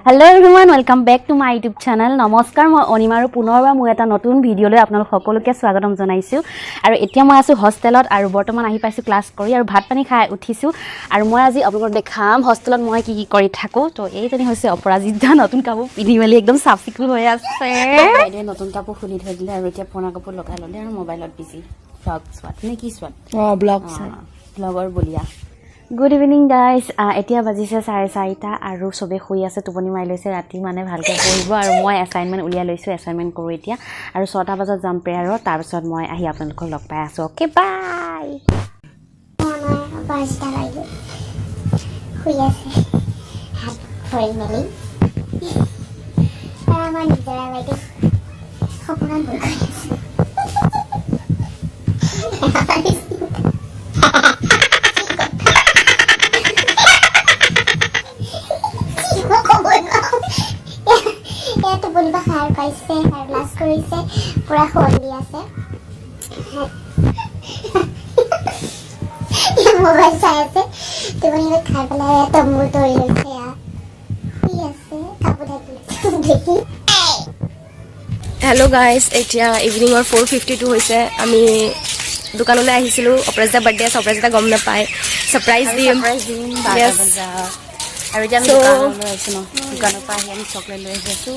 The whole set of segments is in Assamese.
Hello everyone, welcome back to my YouTube channel. নমস্কাৰ মই অনিমাৰ পুনৰবাৰ মই এটা নতুন ভিডিঅ লৈ আপোনালোক সকলোকে স্বাগতম জনাইছো আৰু এতিয়া মই আছো হোষ্টেলত আৰু বৰ্তমান আহি পাইছো ক্লাছ কৰি আৰু ভাত পানী খাই উঠিছো আৰু মই আজি আপোনালোকক দেখাম হোষ্টেলত মই কি কি কৰি থাকো তো এইজনী হৈছে অপৰাজিতা নতুন কাপোৰ পিন্ধি মেলি একদম সাফ চিকুণ হৈ আছে বাইদেউ নতুন কাপোৰ খুলি থৈ দিলে আৰু এতিয়া পুৰণা কাপোৰ লগাই ললে আৰু মোবাইলত বিজি ব্লগ স্বাদ নে কি স্বাদ ব্লগৰ বলিয়া Good evening guys. এতিয়া বাজিছে 4:30 আৰু সবে শুই আছে টোপনি মাৰি লৈছে ৰাতি মানে ভালকে পঢ়িব আৰু মই অ্যাসাইনমেন্ট উলিয়া লৈছো অ্যাসাইনমেন্ট কৰো এতিয়া আৰু 6টা বজাত যাম প্ৰেয়াৰত তাৰ পিছত মই আহি আপোনালোকক লগ পাই আছো ওকে বাই বাজটা লাগে শুই আছে হাত ভৰি মেলি আমাৰ নিজৰা বাইদেউ সপোনত বৈ আছে বলিবা খাৰ পাইছে আৰু লাজ কৰিছে পুৰা খলি আছে মোবাইল চাই আছে তুমি খাই পেলাই তমুৰ তৰি লৈছে কি আছে কাপোৰ দেখি হেল্ল' গাইজ এতিয়া ইভিনিঙৰ 4:52 হৈছে আমি দোকানলৈ আহিছিলোঁ অপৰাজিতা বাৰ্থডে আছে অপৰাজিতা গম নাপায় ছাৰপ্ৰাইজ দিম আৰু এতিয়া আমি দোকানলৈ আহিছো ন দোকানৰ পৰা আহি আমি চকলেট লৈ আহিছো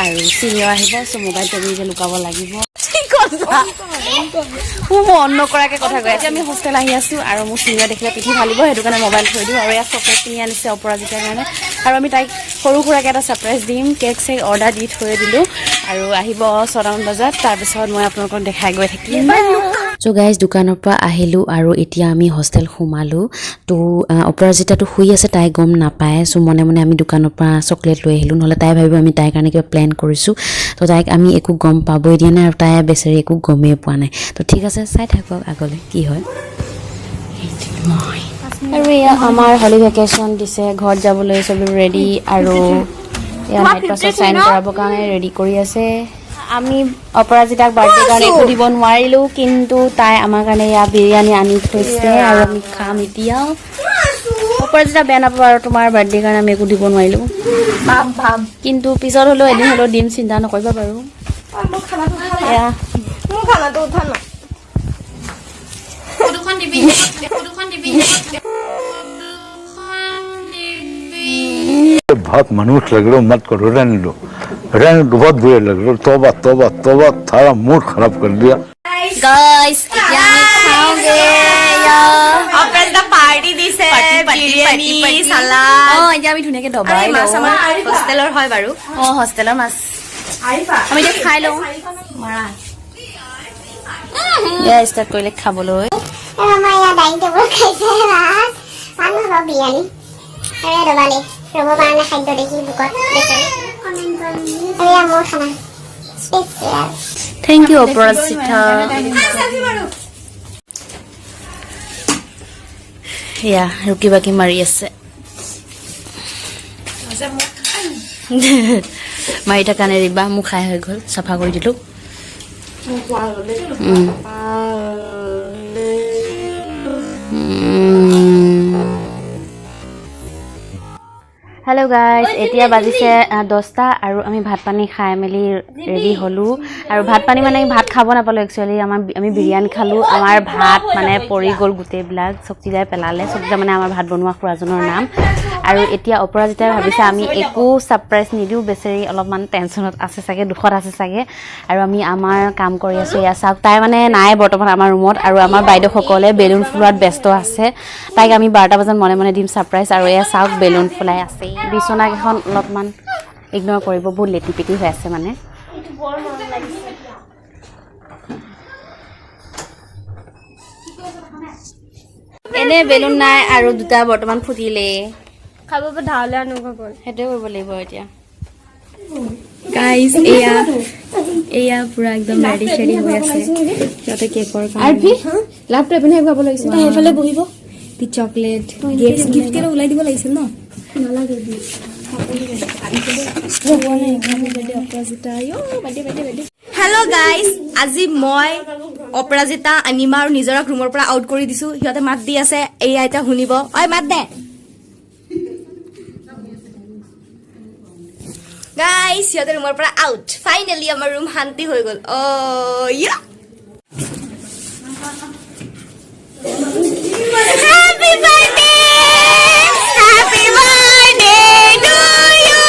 আৰু চিনিও আহিব চ মোবাইলটো নিজে লুকাব লাগিব মোৰ মন নকৰাকে কথা কৈ এতিয়া আমি হোষ্টেল আহি আছো আৰু মোৰ চিনিও দেখিলে পিঠি ভালিব সেইটো কাৰণে মোবাইল থৈ দিওঁ আৰু ইয়াত চকলেট কিনি আনিছে অপৰাজিতাৰ কাৰণে আৰু আমি তাইক সৰু সুৰাকৈ এটা ছাৰপ্ৰাইজ দিম কেক চেক অৰ্ডাৰ দি থৈ দিলোঁ আৰু আহিব 6টামান বজাত তাৰপিছত মই আপোনালোকক দেখাই গৈ থাকিম So guys দোকানৰ পৰা আহিলো আৰু এতিয়া আমি হোষ্টেল সোমালো তো অপৰাজিতাটো শুই আছে তাই গম নাপায় সো মনে মনে আমি দোকানৰ পৰা চকলেট লৈ আহিলো নহলে তাই ভাবিব আমি তাইৰ কাৰণে কিবা প্ল্যান কৰিছো তো তাইক আমি একো গম পাবই দিয়া নাই আৰু তাই বেচেৰি একো গমেই পোৱা নাই তো ঠিক আছে চাই থাকক আগলৈ কি হয় আৰু এয়া আমাৰ হলি ভেকেশ্যন দিছে ঘৰত যাবলৈ সব ৰেডি আৰু এয়া নাইট পাছত সাইন কৰাবৰ কাৰণে ৰেডি কৰি আছে আমি অপৰাজিতাক বাৰ্থডে কাৰণে একো দিব নোৱাৰিলো কিন্তু তাই আমাৰ কাৰণে ইয়া বিৰিয়ানী আনি থৈছে আৰু আমি খাম এতিয়া অপৰাজিতা বেয়া নাপাব আৰু তোমাৰ বাৰ্থডে কাৰণে আমি একো দিব নোৱাৰিলো কিন্তু পিছত হলেও এদিন হলেও দিম চিন্তা নকৰিবা বাৰু এয়া মোৰ খানাটো উঠা না দুখন দিবি बहुत मनुष्य लग रहे हो मत करो रहने दो बहुत बुरे लग रहे हो तौबा तौबा तौबा थारा मूड खराब कर दिया गाइस এতিয়া আমি খাওঁগে অপৰাজিতা পাৰ্টি দিছে বিৰিয়ানী সালাড এতিয়া আমি ধুনীয়াকে দবাই মাছ আমাৰ হোষ্টেলৰ হয় বাৰু হোষ্টেলৰ মাছ আমি এতিয়া খাই লওঁ মাৰা এয়া ষ্টাৰ্ট কৰিলে খাবলৈ আমাৰ ইয়াত ডাইনিং টেবুল খাইছে মাছ মানুহ হ'ব বিৰিয়ানী আৰু ৰবালি ৰব কাৰণে খাদ্য দেখি বুকত বিচাৰি আৰু এয়া মোৰ খানা স্পেচিয়েল থেংক ইউ অপৰাজিতা এয়া ৰুকি বাকি মাৰি আছে মাৰি থকা নেৰিবা মোক খাই হৈ গ'ল চাফা কৰি দিলোঁ হেল্ল' গাইজ এতিয়া বাজিছে 10টা আৰু আমি ভাত পানী খাই মেলি ৰেডি হ'লোঁ আৰু ভাত পানী মানে ভাত খাব নাপালোঁ একচুৱেলি আমি বিৰিয়ানী খালোঁ আমাৰ ভাত মানে পৰি গ'ল গোটেইবিলাক চকচিদাই পেলালে চকচিদা মানে আমাৰ ভাত বনোৱা খুৰাজনৰ নাম আৰু এতিয়া অপৰাজিতাই ভাবিছে আমি একো ছাৰপ্ৰাইজ নিদিওঁ বেচেৰি অলপমান টেনশ্যনত আছে চাগে দুখত আছে চাগে আৰু আমি আমাৰ কাম কৰি আছোঁ এয়া চাওক তাই মানে নাই বৰ্তমান আমাৰ ৰুমত আৰু আমাৰ বাইদেউসকলে বেলুন ফুলোৱাত ব্যস্ত আছে তাইক আমি 12টা বজাত মনে মনে দিম ছাৰপ্ৰাইজ আৰু এয়া চাওক বেলুন ফুলাই আছে বিছনাকেইখন অলপমান ইগন'ৰ কৰিব বহুত লেটি পেটি হৈ আছে মানে এনে বেলুন নাই আৰু দুটা বৰ্তমান ফুটিলে খাব ধাৰলে আনুগা গ'ল সেইটোৱে কৰিব লাগিব এতিয়া গাইজ এয়া পুৰা একদম ৰেডি চেডি হৈ আছে সিহঁতে কেকৰ লাভটো এপিনে খুৱাব লাগিছিল সেইফালে বহিব দি চকলেট গিফ্ট কেইটা ওলাই দিব লাগিছিল ন নালাগে হেল্ল' গাইজ আজি মই অপৰাজিতা অনিমা আৰু নিজৰক ৰুমৰ পৰা আউট কৰি দিছো সিহঁতে মাত দি আছে এই আইতা শুনিব ঐ মাত দে গাইস সিহঁতৰ ৰুমৰ পৰা আউট ফাইনেলি আমাৰ ৰুম শান্তি হৈ গ'ল ইয়া Happy birthday to you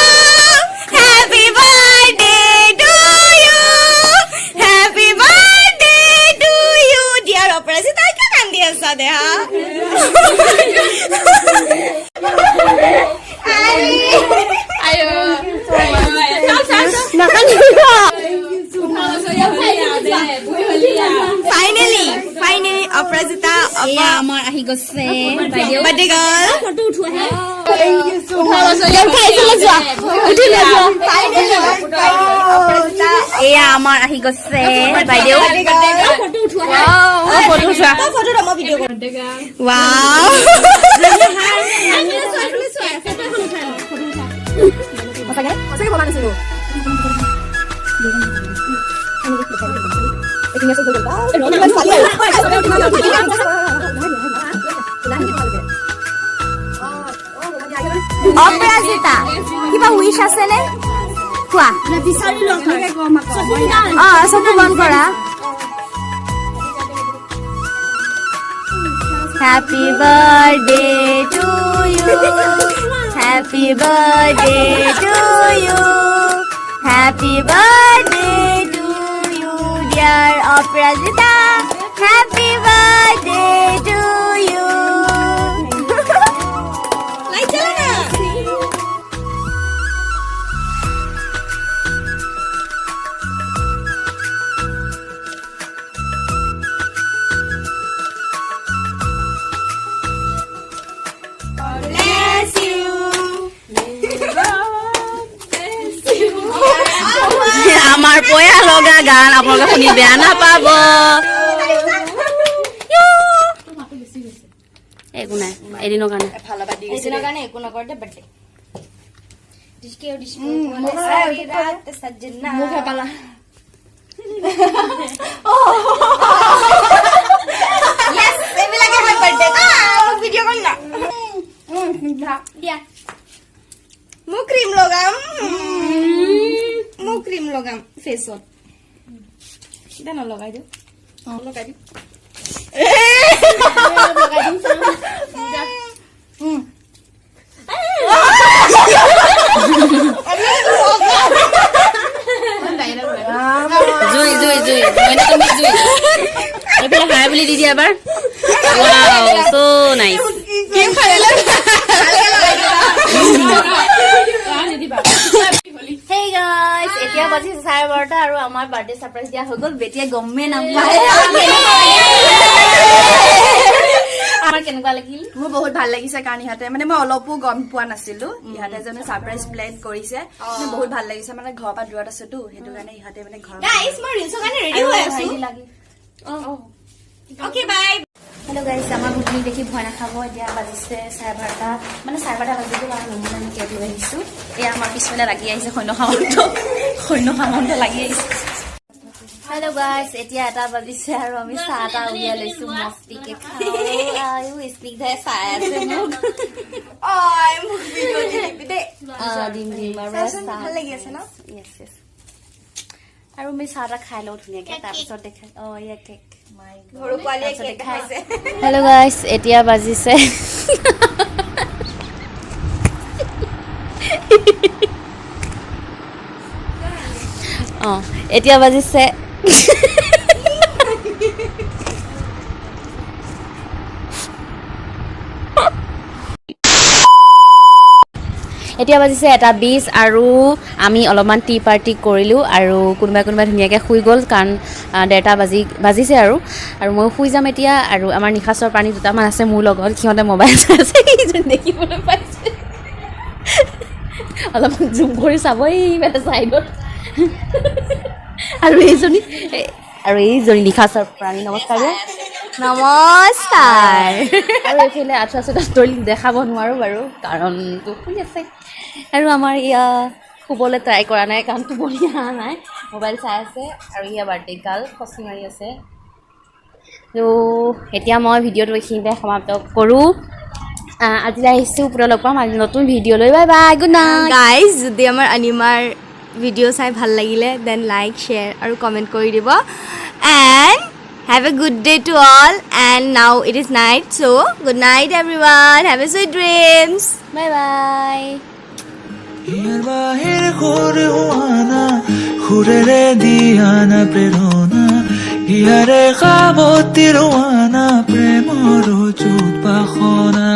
Happy birthday to you Happy birthday to you dear Oprasita kya kandi aisa de ha ayo Finally Oprasita এয়া আমাৰ আহি গৈছে বাইদেউ birthday girl ফটো উঠোৱা হে এয়া আমাৰ আহি গৈছে বাইদেউ ফটো উঠোৱা হে ফটো উঠোৱা ফটো মই ভিডিও কৰিম wow সঁচাকে বনা নাছিলো অপৰাজিতা কিবা উইশ আছে নে কোৱা চকু বন্ধ কৰা Happy birthday to you Happy birthday to you Happy birthday to you dear Oprasita Happy birthday to you light জ্বালা না bless you আমাৰ পয়া লগা গান আপোনালোকে শুনি বেয়া নাপাব একো নাই এদিনৰ কাৰণে এদিনৰ কাৰণে একো নকৰতে বাৰ্থডে ডিস্কে সারি রাত সजना মুখে পালা yes এমনি লাগে আমার বার্থডে ভিডিও কর না দিয়া মু ক্রিম লগাম ফেসত দেন লগাই দিও লগাই দিও জুই জুই জুই মানে তুমি জুই এইফালে হাই বুলি দি দিয়া এবাৰ ওয়াও সো নাইস গেম খেলে Hey guys, এতিয়া বাজি 12:30 আৰু আমাৰ বাৰ্থডে সাৰপ্ৰাইজ দিয়া হৈ গল বেটিয়ে গম্মে নাপায় আমাৰ কেনেকুৱা লাগিল মোৰ বহুত ভাল লাগিছে কাৰণ ইহাতে মানে মই অলপো গম পোৱা নাছিলো ইহাতে যেনে সাৰপ্ৰাইজ প্লেন কৰিছে মানে বহুত ভাল লাগিছে মানে ঘৰৰ পৰা দূৰত আছেতো হেতু কাৰণে ইহাতে মানে ঘৰ গাইস মই ৰিলছৰ কাৰণে ৰেডি হৈ আছো ওকে বাই হেল্ল' গাইছ আমাৰ ভুটনি দেখি ভয় নাখাব এতিয়া বাজিছে 12:30 মানে 12:30 বাজিব আৰু নমুনা আমি কেক লৈ আহিছোঁ এয়া আমাৰ পিছফালে লাগি আহিছে সৈন্য সামন্ত লাগি আহিছে হেল্ল' গাইছ এতিয়া 1 বাজিছে আৰু আমি চাহ এটা উলিয়াই লৈছোঁ মস্তিকে খাওঁ স্পিকধাই চাই আছে মোক মোক ভিডিও দিবি দে দিম আৰু ভাল লাগি আছে ন য়েছ য়েছ আৰু আমি চাহ এটা খাই লওঁ ধুনীয়াকৈ তাৰপিছত দেখাই ইয়া কেক ঘৰৰ পোৱালিয়ে কেক খাইছে হেল্ল' গাইছ এতিয়া বাজিছে এতিয়া বাজিছে এতিয়া বাজিছে 1:20 আৰু আমি অলপমান টি পাৰ্টি কৰিলোঁ আৰু কোনোবাই ধুনীয়াকৈ শুই গ'ল কাৰণ 1:30 বাজিছে আৰু মই শুই যাম এতিয়া আৰু আমাৰ নিশাচৰ প্ৰাণী দুটামান আছে মোৰ লগত সিহঁতে মোবাইল চাই আছে এইজন দেখিবলৈ পাইছে অলপমান জুম কৰি চাব এইফালে চাইডত আৰু এইজনী নিশাচৰ প্ৰাণী নমস্কাৰ আৰু এইফালে আঠুৱা তলি দেখাব নোৱাৰোঁ বাৰু কাৰণটো শুই আছে আৰু আমাৰ ইয়া শুবলৈ ট্ৰাই কৰা নাই কাৰণ টোপনি অহা নাই মোবাইল চাই আছে আৰু ইয়া বাৰ্থডে গাৰ্ল খচি মাৰি আছে তো এতিয়া মই ভিডিঅ'টো এইখিনিতে সমাপ্ত কৰোঁ আজিলৈ আহিছোঁ পুনৰ লগ পাম আজি নতুন ভিডিঅ' লৈ bye bye good night guys যদি আমাৰ অনিমাৰ ভিডিঅ' চাই ভাল লাগিলে দেন লাইক শ্বেয়াৰ আৰু কমেণ্ট কৰি দিব and have a good day to all and now it is night so good night everyone have a sweet dreams bye bye ইয়ার বাহির ঘুরে হুয়ানা ঘুরে দিয়ানা প্রেরণা ইয়ারে খাবতির হুয়ানা প্রেমর চুত পাখনা